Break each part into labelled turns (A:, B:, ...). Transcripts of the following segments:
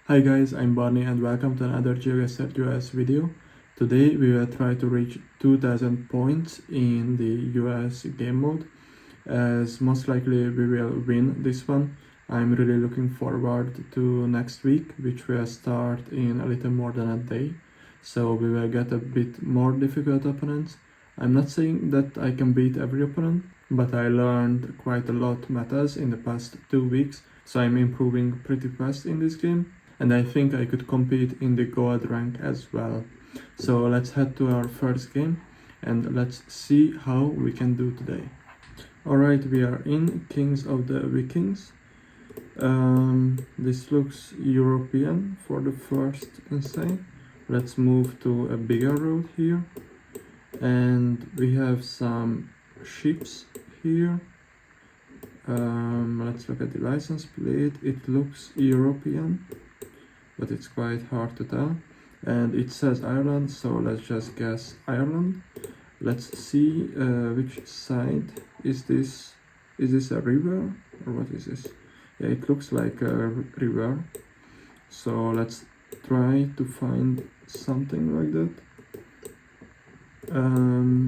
A: Hi guys, I'm Barney and welcome to another Geoguessr US video. Today we will try to reach 2000 points in the US game mode, as most likely we will win this one. I'm really looking forward to next week, which will start in a little more than a day, so we will get a bit more difficult opponents. I'm not saying that I can beat every opponent, but I learned quite a lot matters in the past 2 weeks, so I'm improving pretty fast in this game. And I think I could compete in the gold rank as well. So let's head to our first game and let's see how we can do today. Alright, we are in Kings of the Vikings. This looks European for the first insane. Let's move to a bigger road here. And we have some ships here. Let's look at the license plate. It looks European, but it's quite hard to tell. And it says Ireland, so let's just guess Ireland. Let's see which side is this. Is this a river or what is this? Yeah, it looks like a river. So let's try to find something like that.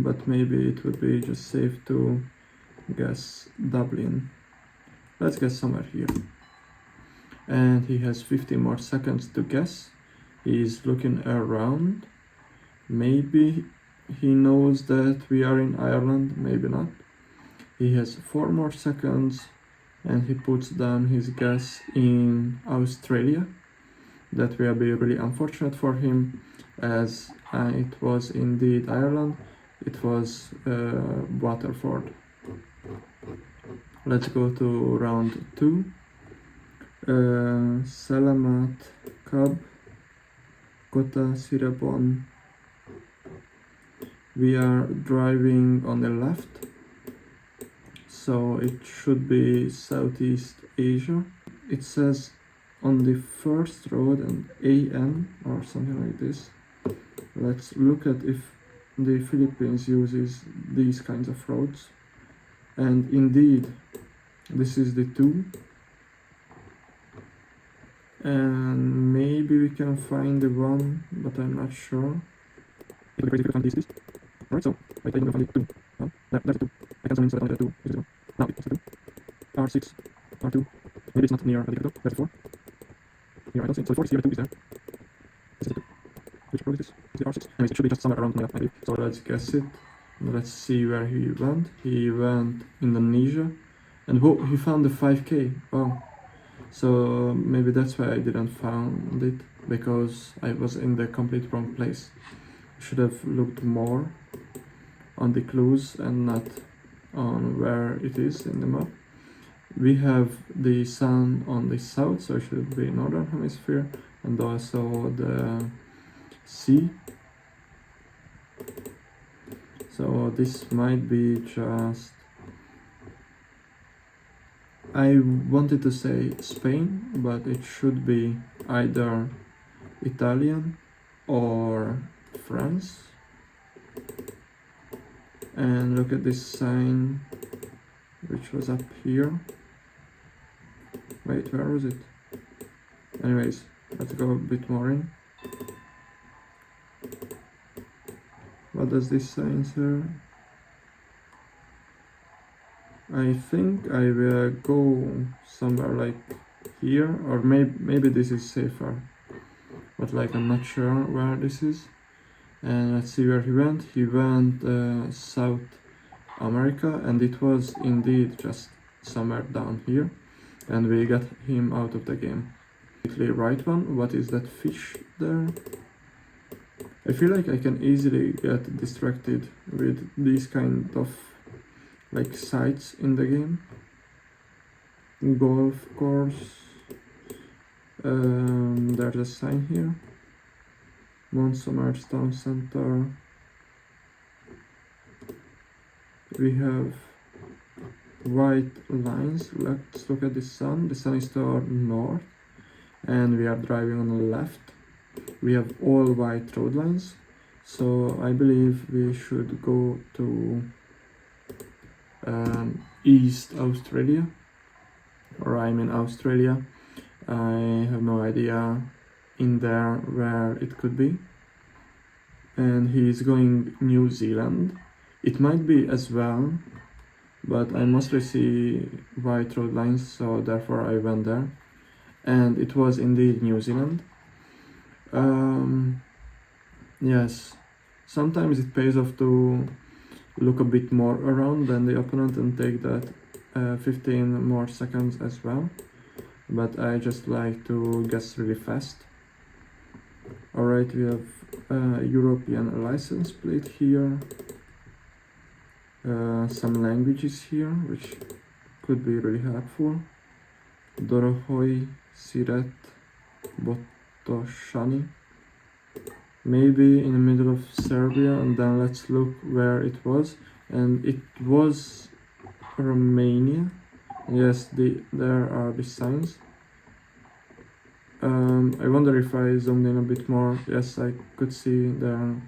A: But maybe it would be just safe to guess Dublin. Let's guess somewhere here. And he has 50 more seconds to guess. He's looking around. Maybe he knows that we are in Ireland, maybe not. He has 4 more seconds and he puts down his guess in Australia. That will be really unfortunate for him, as it was indeed Ireland. It was Waterford. Let's go to round 2. Salamat, Cab, Kota, Sirabon. We are driving on the left, so it should be Southeast Asia. It says on the first road an AN or something like this. Let's look at if the Philippines uses these kinds of roads. And indeed, this is the 2. And maybe we can find the 1, but I'm not sure. Alright, so I think we can find the 2. Oh, there's the 2. I can zoom in so that only the 2 is visible. Now it's the 2. R6, R2. Maybe it's not near the capital. There's the 4. Here I don't see. So the 4 is here, the 2 is there. This is the 2. Which road is this? It's the R6. Anyways, it should be just somewhere around my left, maybe. So let's guess it. Let's see where he went. He went Indonesia. And whoa, he found the 5K. Wow. So maybe that's why I didn't find it, because I was in the complete wrong place. Should have looked more on the clues and not on where it is in the map. We have the sun on the south, so it should be northern hemisphere, and also the sea. So this might be just... I wanted to say Spain, but it should be either Italian or France. And look at this sign, which was up here. Wait, where was it? Anyways, let's go a bit more in. What does this sign say? I think I will go somewhere like here, or maybe this is safer, but like I'm not sure where this is. And let's see where he went. He went South America, and it was indeed just somewhere down here, and we got him out of the game. The right one. What is that fish there? I feel like I can easily get distracted with these kind of like sites in the game. Golf course. There's a sign here. Monsomers Town Center. We have white lines. Let's look at the sun. The sun is to our north, and we are driving on the left. We have all white road lines, so I believe we should go to East Australia, or I'm in Australia. I have no idea in there where it could be. And he's going New Zealand. It might be as well, but I mostly see white road lines, so therefore I went there. And it was indeed New Zealand. Yes, sometimes it pays off to look a bit more around than the opponent and take that 15 more seconds as well, but I just like to guess really fast. Alright, we have European license plate here, some languages here which could be really helpful. Dorohoi, Siret, Botoshani. Maybe in the middle of Serbia, and then let's look where it was. And it was Romania. Yes, there are the signs. I wonder if I zoomed in a bit more. Yes, I could see there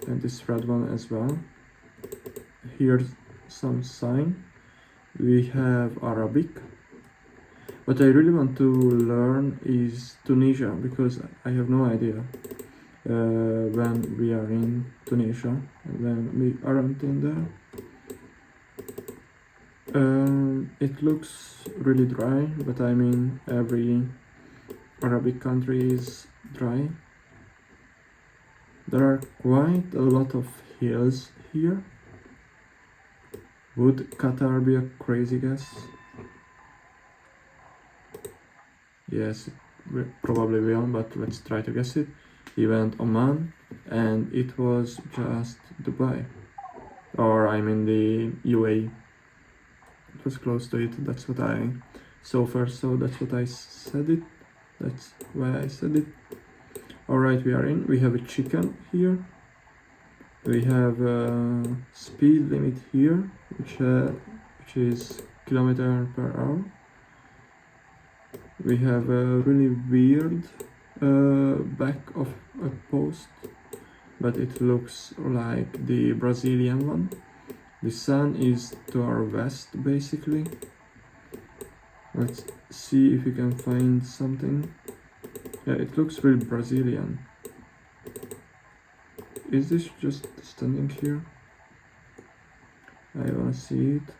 A: this red one as well. Here's some sign. We have Arabic. What I really want to learn is Tunisia, because I have no idea when we are in Tunisia, when we aren't in there. It looks really dry, but I mean every Arabic country is dry. There are quite a lot of hills here. Would Qatar be a crazy guess? Yes, it probably will, but let's try to guess it. He went Oman, and it was just Dubai. Or I mean the UAE. It was close to it, that's what I saw first, so that's what I said it. That's why I said it. Alright, we are in. We have a chicken here. We have a speed limit here, which is km/h. We have a really weird back of a post, but it looks like the Brazilian one. The sun is to our west, basically. Let's see if we can find something. Yeah, it looks really Brazilian. Is this just standing here? I wanna see it.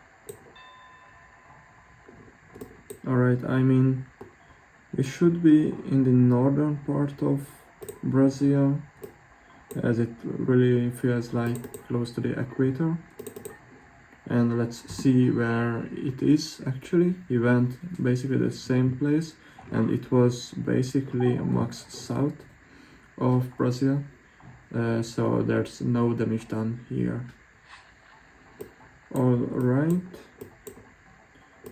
A: Alright, I mean, we should be in the northern part of Brazil, as it really feels like close to the equator. And let's see where it is actually. We went basically the same place, and it was basically max south of Brazil. So there's no damage done here. Alright,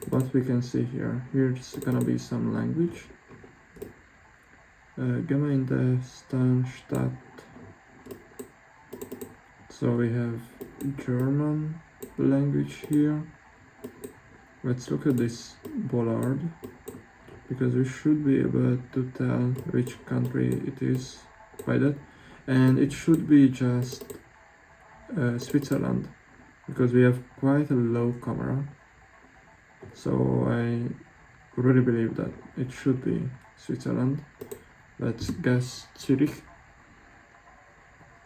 A: what we can see here. Here's gonna be some language. Gemeindestandstat. So we have German language here. Let's look at this bollard, because we should be able to tell which country it is by that. And it should be just Switzerland, because we have quite a low camera. So I really believe that it should be Switzerland. Let's guess Zurich.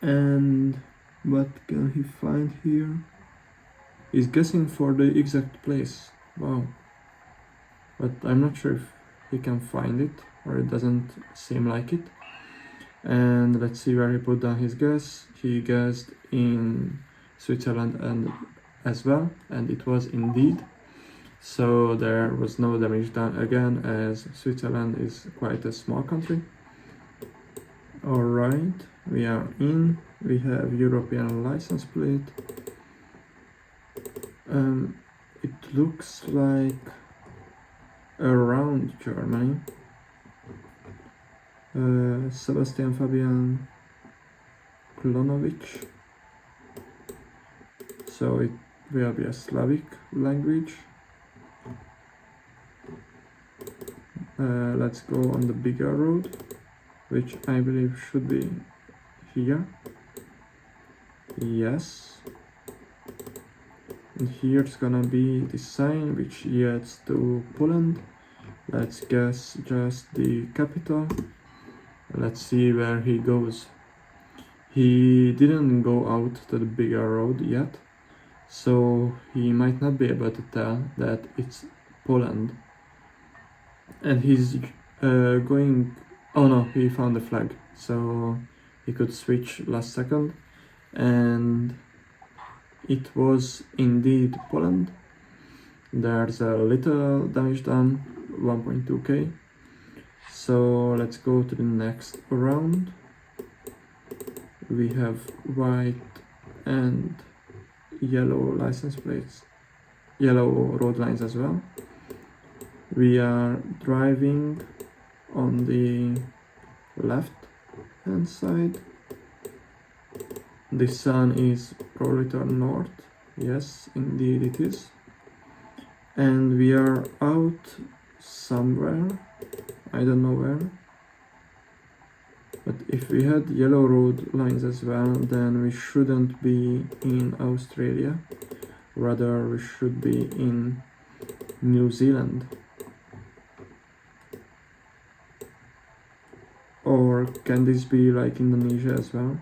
A: And what can he find here? He's guessing for the exact place. Wow. But I'm not sure if he can find it, or it doesn't seem like it. And let's see where he put down his guess. He guessed in Switzerland and as well, and it was indeed. So there was no damage done again, as Switzerland is quite a small country. Alright, we are in. We have European license plate. It looks like around Germany. Sebastian Fabian Klonovic. So it will be a Slavic language. Let's go on the bigger road, which I believe should be here. Yes. And here's gonna be the sign which leads to Poland. Let's guess just the capital. Let's see where he goes. He didn't go out to the bigger road yet, so he might not be able to tell that it's Poland. And he's going... Oh no, he found the flag, so he could switch last second, and it was indeed Poland. There's a little damage done, 1.2k. So let's go to the next round. We have white and yellow license plates, yellow road lines as well. We are driving on the left hand side. The sun is probably turned north. Yes, indeed it is. And we are out somewhere. I don't know where. But if we had yellow road lines as well, then we shouldn't be in Australia. Rather, we should be in New Zealand. Or can this be like Indonesia as well?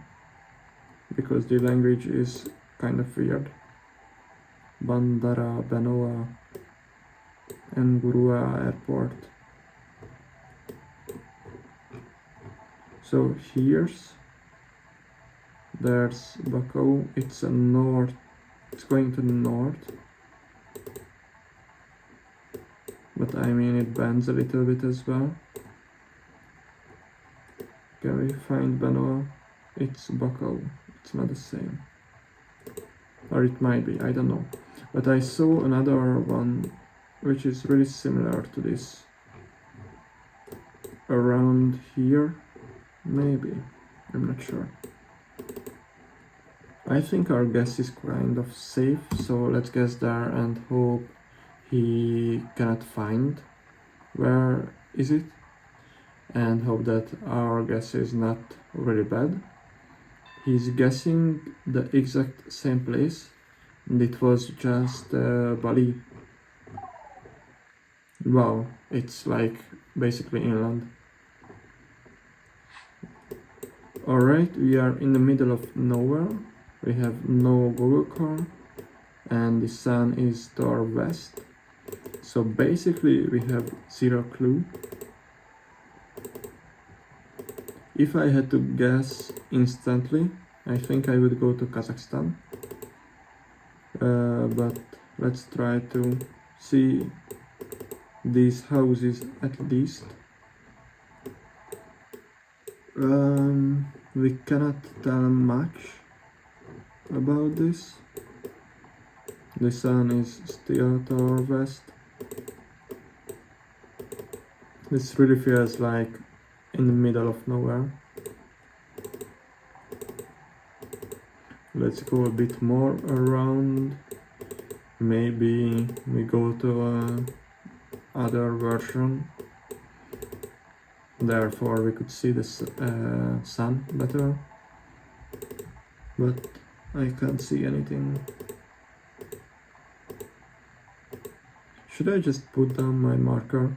A: Because the language is kind of weird. Bandara Benoa and Gurua Airport. So there's Baku. It's a north. It's going to the north. But I mean it bends a little bit as well. Can we find Benoa? It's Baku. It's not the same. Or it might be, I don't know. But I saw another one which is really similar to this. Around here. Maybe. I'm not sure. I think our guess is kind of safe, so let's guess there and hope he cannot find where is it, and hope that our guess is not really bad. He's guessing the exact same place, and it was just Bali. Wow, it's like basically inland. Alright, we are in the middle of nowhere. We have no Google car, and the sun is to our west. So basically we have zero clue. If I had to guess instantly, I think I would go to Kazakhstan. But let's try to see these houses at least. We cannot tell much about this. The sun is still to our west. This really feels like in the middle of nowhere. Let's go a bit more around. Maybe we go to other version. Therefore we could see the sun better. But I can't see anything. Should I just put down my marker?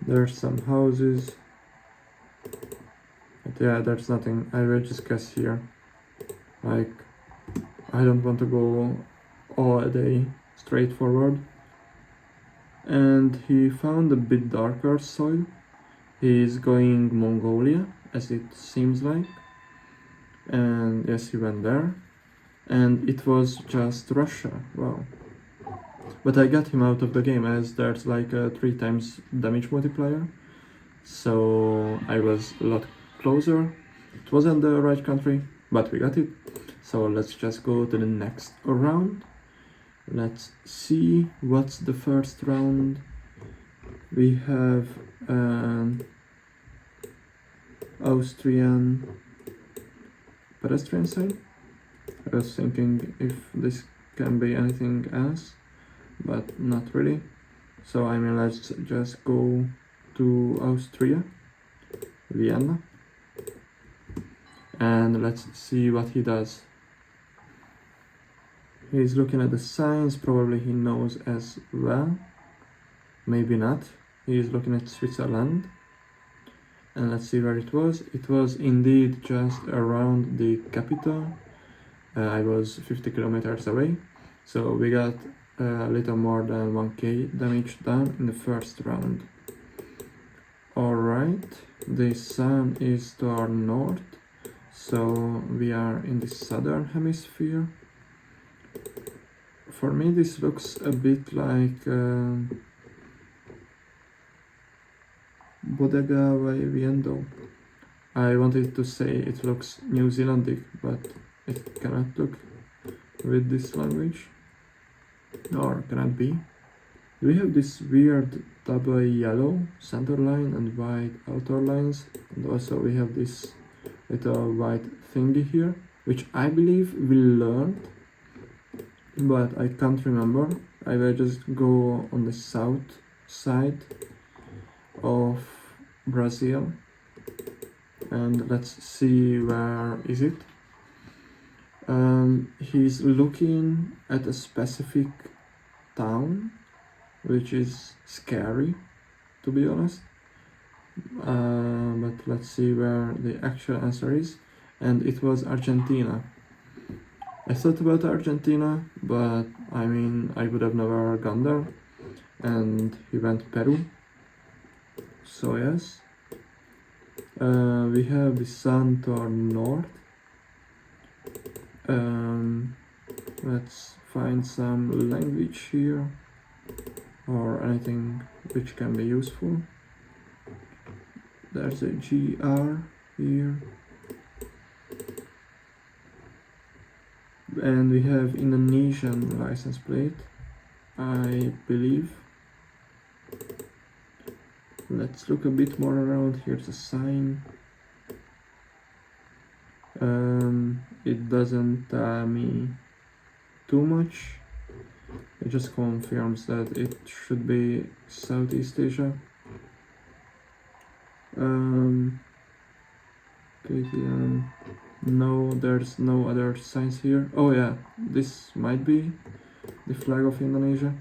A: There's some houses. But yeah, there's nothing. I will just guess here. Like, I don't want to go all day straight forward. And he found a bit darker soil. He's going Mongolia, as it seems like. And yes, he went there. And it was just Russia. Wow. But I got him out of the game, as there's like a 3 times damage multiplier. So I was a lot closer. It wasn't the right country, but we got it. So let's just go to the next round. Let's see what's the first round. We have Austrian pedestrian sign. I was thinking if this can be anything else, but not really. So I mean, let's just go to Austria, Vienna, and let's see what he does. He's looking at the signs, probably he knows as well. Maybe not. He's looking at Switzerland. And let's see where it was. It was indeed just around the capital. I was 50 kilometers away. So we got a little more than 1k damage done in the first round. Alright, the sun is to our north, so we are in the southern hemisphere. For me this looks a bit like Bodega Viendo. I wanted to say it looks New Zealandic, but it cannot look with this language, or cannot be. We have this weird double yellow center line and white outer lines, and also we have this little white thingy here, which I believe we learned, but I can't remember. I will just go on the south side of Brazil and let's see where is it. He's looking at a specific town, which is scary, to be honest. But let's see where the actual answer is. And it was Argentina. I thought about Argentina, but I mean, I would have never gone there. And he went Peru. So yes. We have the sun to our north. Let's find some language here, or anything which can be useful. There's a GR here. And we have Indonesian license plate, I believe. Let's look a bit more around. Here's a sign. It doesn't tell me too much. It just confirms that it should be Southeast Asia. No, there's no other signs here. Oh yeah, this might be the flag of Indonesia.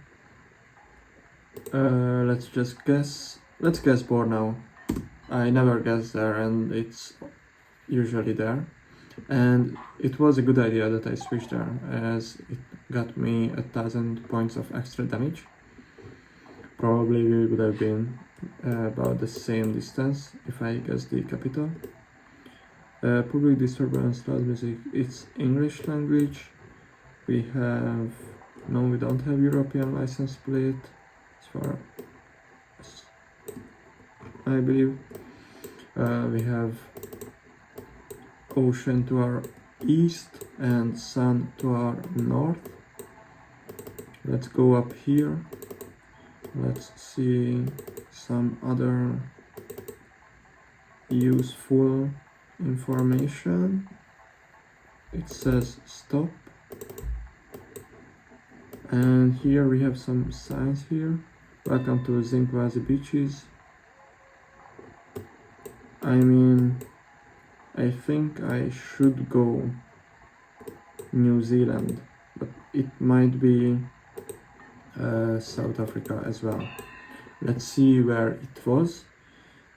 A: Let's just guess. Let's guess board now. I never guess there, and it's usually there. And it was a good idea that I switched there, as it got me 1000 points of extra damage. Probably we would have been about the same distance if I guessed the capital. Public disturbance, loud music, it's English language. We have, no, we don't have European license plate as far as I believe. We have ocean to our east and sun to our north. Let's go up here. Let's see some other useful information. It says stop, and here we have some signs here. Welcome to Zinkwazi beaches. I mean, I think I should go New Zealand, but it might be South Africa as well. Let's see where it was.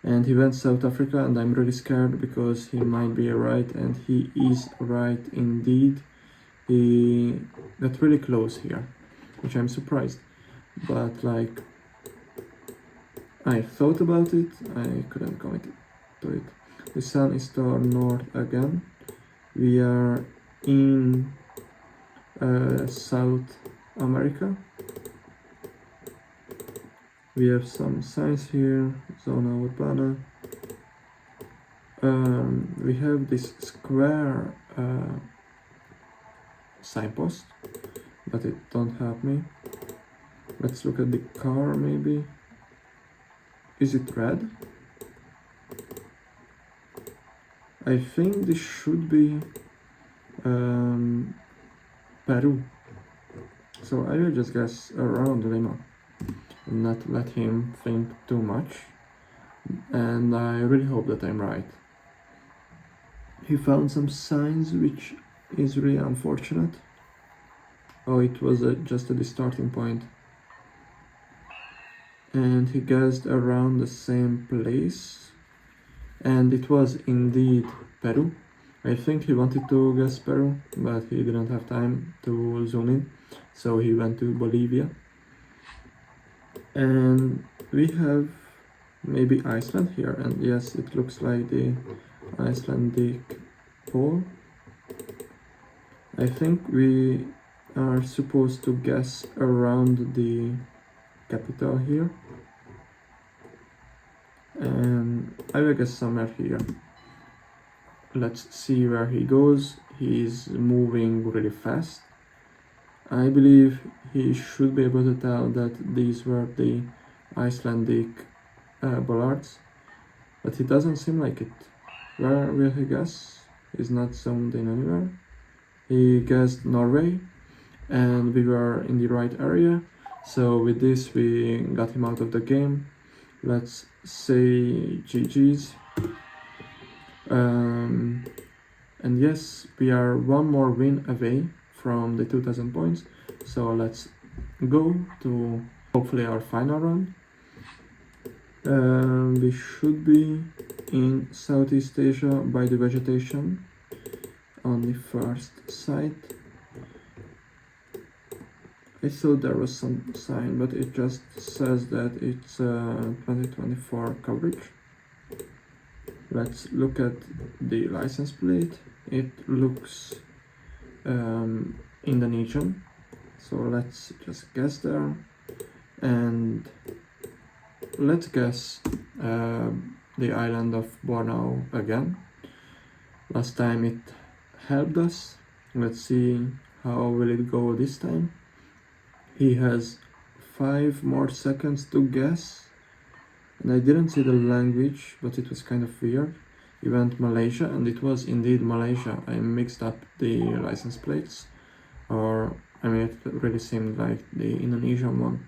A: And he went South Africa, and I'm really scared because he might be right, and he is right indeed. He got really close here, which I'm surprised. But like, I thought about it, I couldn't commit to it. The sun is to our north again. We are in South America. We have some signs here, zona urbana. We have this square signpost, but it don't help me. Let's look at the car maybe. Is it red? I think this should be Peru. So I will just guess around Lima and not let him think too much. And I really hope that I'm right. He found some signs, which is really unfortunate. Oh, it was just at the starting point. And he guessed around the same place. And it was indeed Peru. I think he wanted to guess Peru, but he didn't have time to zoom in. So he went to Bolivia. And we have maybe Iceland here. And yes, it looks like the Icelandic pole. I think we are supposed to guess around the capital here, and I will guess somewhere here. Let's see where he goes. He's moving really fast. I believe he should be able to tell that these were the Icelandic bollards, but he doesn't seem like it. Where will he guess? He's not zoomed in anywhere. He guessed Norway, and we were in the right area. So with this we got him out of the game. Let's say GG's. And yes, we are one more win away from the 2000 points. So let's go to hopefully our final round. We should be in Southeast Asia by the vegetation on the first site. I thought there was some sign, but it just says that it's 2024 coverage. Let's look at the license plate. It looks Indonesian, so let's just guess there. And let's guess the island of Borneo again. Last time it helped us. Let's see how will it go this time. He has 5 more seconds to guess, and I didn't see the language, but it was kind of weird. He went Malaysia, and it was indeed Malaysia. I mixed up the license plates, or I mean it really seemed like the Indonesian one.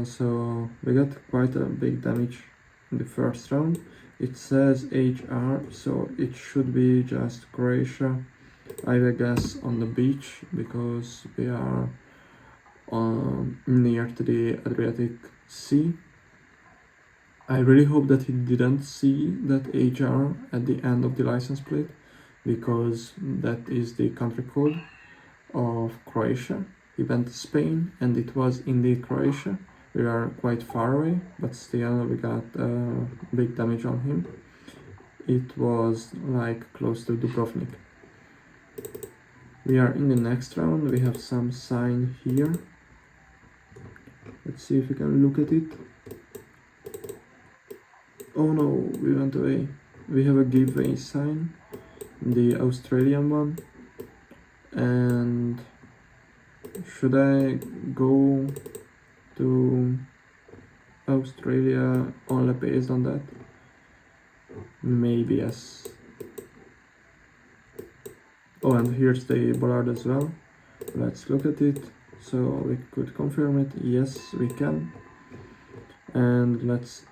A: So we got quite a big damage in the first round. It says HR, so it should be just Croatia. I will guess on the beach, because we are near to the Adriatic Sea. I really hope that he didn't see that HR at the end of the license plate, because that is the country code of Croatia. He went to Spain, and it was indeed Croatia. We are quite far away, but still we got big damage on him. It was like close to Dubrovnik. We are in the next round. We have some sign here. Let's see if we can look at it. Oh no, we went away. We have a giveaway sign, the Australian one. And should I go to Australia only based on that? Maybe yes. Oh, and here's the bollard as well. Let's look at it. So we could confirm it. Yes, we can. And let's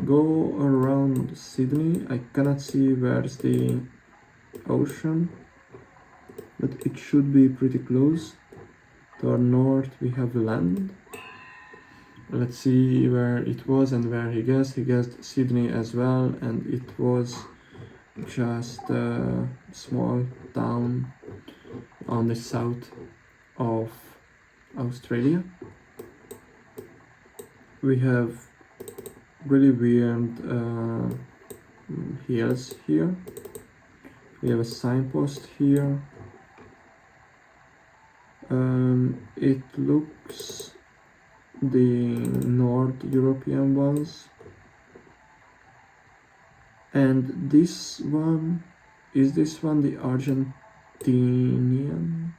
A: go around Sydney. I cannot see where's the ocean, but it should be pretty close. To our north we have land. Let's see where it was and where he guessed. He guessed Sydney as well, and it was just a small town on the south of Australia. We have really weird hills here. We have a signpost here. It looks the North European ones, and this one, is this one the Argentinian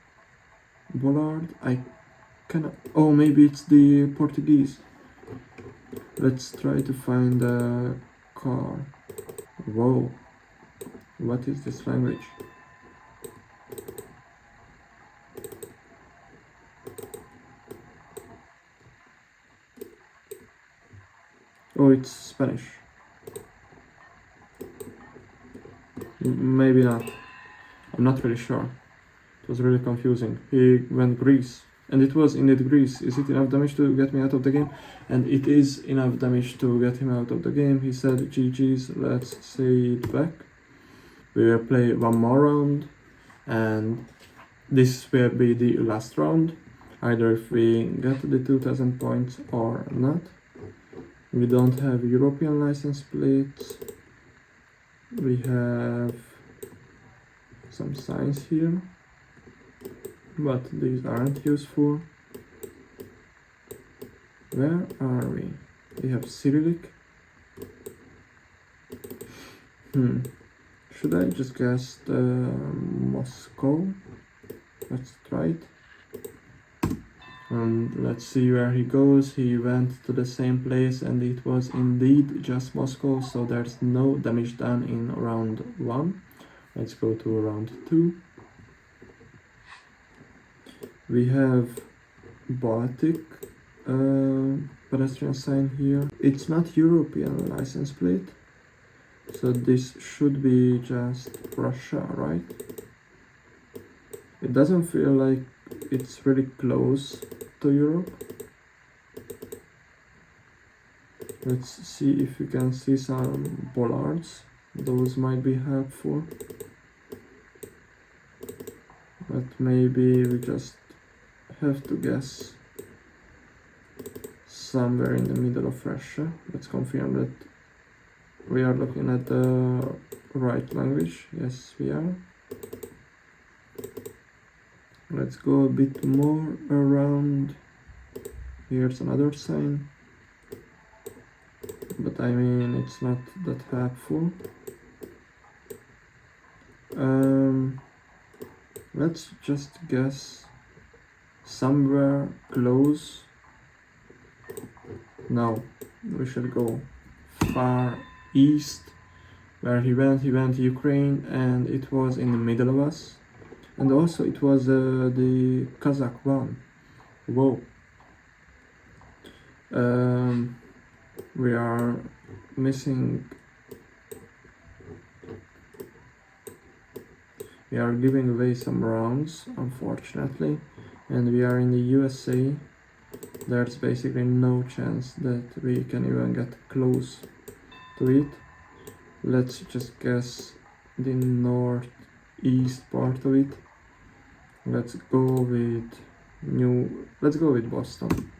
A: bollard? I cannot, oh maybe it's the Portuguese. Let's try to find a car. Whoa, what is this language? Oh, it's Spanish. Maybe not. I'm not really sure. was really confusing. He went Greece, and it was indeed Greece. Is it enough damage to get me out of the game? And it is enough damage to get him out of the game. He said GG's, let's say it back. We will play one more round, and this will be the last round, either if we get the 2000 points or not. We don't have European license plates. We have some signs here, but these aren't useful. Where are we? We have Cyrillic. Should I just guess Moscow? Let's try it. And let's see where he goes. He went to the same place, and it was indeed just Moscow, so there's no damage done in round 1. Let's go to round 2. We have Baltic pedestrian sign here. It's not European license plate, so this should be just Russia, right? It doesn't feel like it's really close to Europe. Let's see if we can see some bollards. Those might be helpful. But maybe we just have to guess somewhere in the middle of Russia. Let's confirm that we are looking at the right language. Yes, we are. Let's go a bit more around. Here's another sign, but I mean it's not that helpful. Let's just guess somewhere close. No, we should go far east. Where he went Ukraine, and it was in the middle of us. And also it was the Kazakh one. Whoa. We are missing. We are giving away some rounds, unfortunately, and we are in the USA. There's basically no chance that we can even get close to it. Let's just guess the northeast part of it. Let's go with Boston.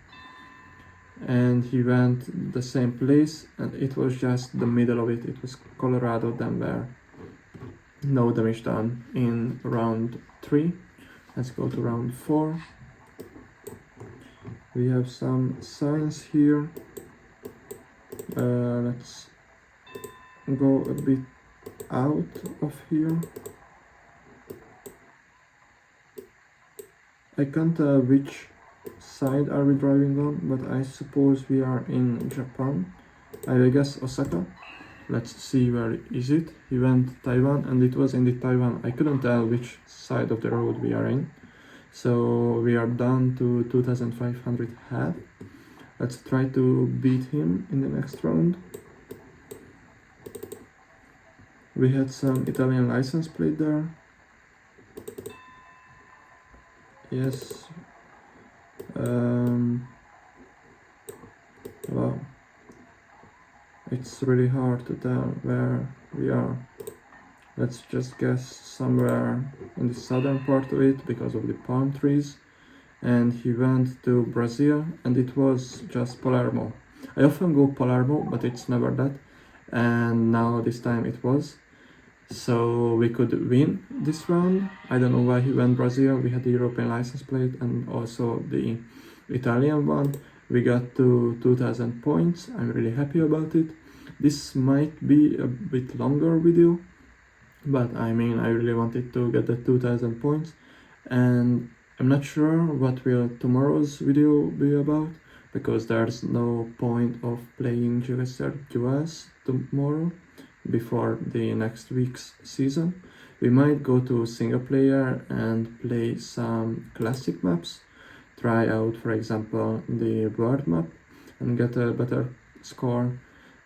A: And he went the same place, and it was just the middle of it. It was Colorado, Denver. No damage done in round 3. Let's go to round 4. We have some signs here. Let's go a bit out of here. I can't tell which side are we driving on, but I suppose we are in Japan. I will guess Osaka. Let's see where is it. He went Taiwan, and it was in the Taiwan. I couldn't tell which side of the road we are in. So we are down to 2500 half. Let's try to beat him in the next round. We had some Italian license plate there. Yes. Wow. It's really hard to tell where we are. Let's just guess somewhere in the southern part of it because of the palm trees. And he went to Brazil, and it was just Palermo. I often go Palermo, but it's never that. And now this time it was. So we could win this round. I don't know why he went Brazil. We had the European license plate and also the Italian one. We got to 2000 points. I'm really happy about it. This might be a bit longer video, but I mean, I really wanted to get the 2000 points, and I'm not sure what will tomorrow's video be about, because there's no point of playing Geoguessr Duels tomorrow before the next week's season. We might go to single player and play some classic maps, try out for example the world map and get a better score.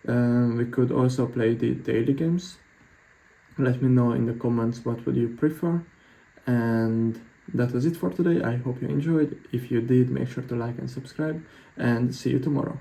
A: We could also play the daily games. Let me know in the comments what would you prefer, and That was it for today. I hope you enjoyed. If you did, make sure to like and subscribe, and see you tomorrow.